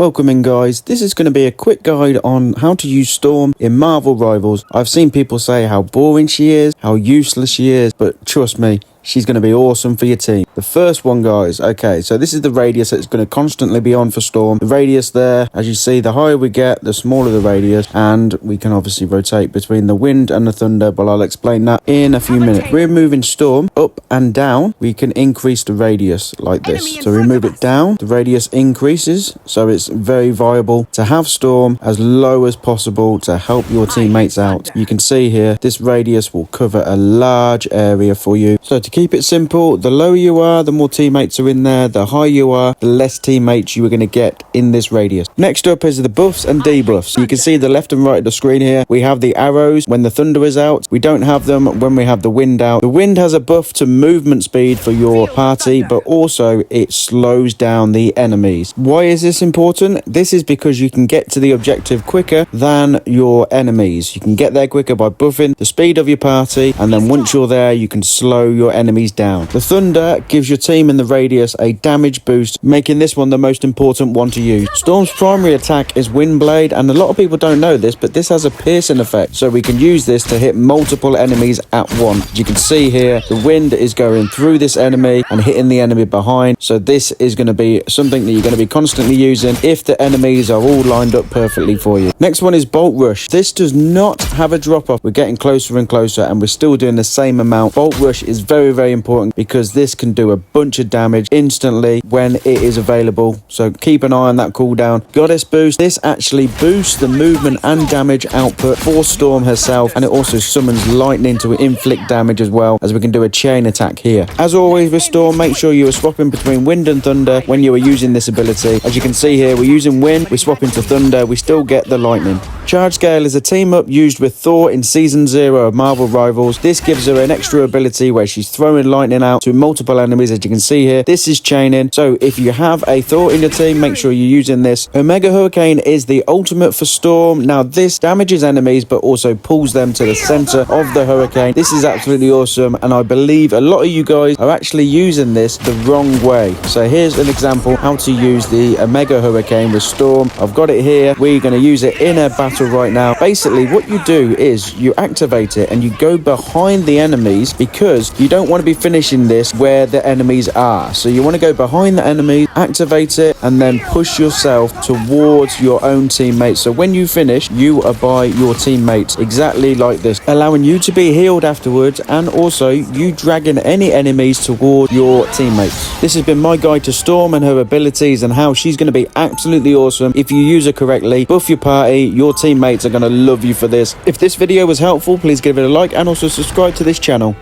Welcome in, guys. This is going to be a quick guide on how to use Storm in Marvel Rivals. I've seen people say how boring she is, how useless she is, but trust me, she's going to be awesome for your team. The first one, guys, okay, so this is the radius that's going to constantly be on for Storm. The radius there, as you see, the higher we get, the smaller the radius, and we can obviously rotate between the wind and the thunder, but I'll explain that in a few minutes. We're moving Storm up and down. We can increase the radius like this. So we move it down, the radius increases, so it's very viable to have Storm as low as possible to help your teammates out. You can see here, this radius will cover a large area for you. So to keep it simple, the lower you are, the more teammates are in there. The higher you are, the less teammates you are going to get in this radius. Next up is the buffs and debuffs. You can see the left and right of the screen here. We have the arrows when the thunder is out. We don't have them when we have the wind out. The wind has a buff to movement speed for your party, but also it slows down the enemies. Why is this important? This is because you can get to the objective quicker than your enemies. You can get there quicker by buffing the speed of your party, and then once you're there, you can slow your enemies down. The thunder gives your team in the radius a damage boost, making this one the most important one to use. Storm's primary attack is Windblade, and a lot of people don't know this, but this has a piercing effect, so we can use this to hit multiple enemies at once. As you can see here, the wind is going through this enemy and hitting the enemy behind, so this is going to be something that you're going to be constantly using if the enemies are all lined up perfectly for you. Next one is Bolt Rush. This does not have a drop off. We're getting closer and closer, and we're still doing the same amount. Bolt Rush is very important because this can do a bunch of damage instantly when it is available, so keep an eye on that cooldown. Goddess Boost. This actually boosts the movement and damage output for Storm herself, and it also summons lightning to inflict damage as well, as we can do a chain attack here. As always with Storm, make sure you are swapping between wind and thunder when you are using this ability. As you can see here, we're using wind, we swap into thunder, we still get the lightning. Charge Scale is a team up used with Thor in Season 0 of Marvel Rivals. This gives her an extra ability where she's throwing lightning out to multiple enemies. As you can see here, this is chaining, so if you have a Thor in your team, make sure you're using this. Omega Hurricane is the ultimate for Storm. Now this damages enemies but also pulls them to the center of the hurricane. This is absolutely awesome, and I believe a lot of you guys are actually using this the wrong way. So here's an example how to use the Omega Hurricane with Storm. I've got it here. We're going to use it in a battle right now. Basically what you do is you activate it and you go behind the enemies, because you don't want to be finishing this where the enemies are. So you want to go behind the enemy, activate it, and then push yourself towards your own teammates. So when you finish, you are by your teammates, exactly like this, allowing you to be healed afterwards, and also you dragging any enemies toward your teammates. This has been my guide to Storm and her abilities and how she's going to be absolutely awesome if you use her correctly. Buff your party, your teammates are going to love you for this. If this video was helpful, please give it a like and also subscribe to this channel.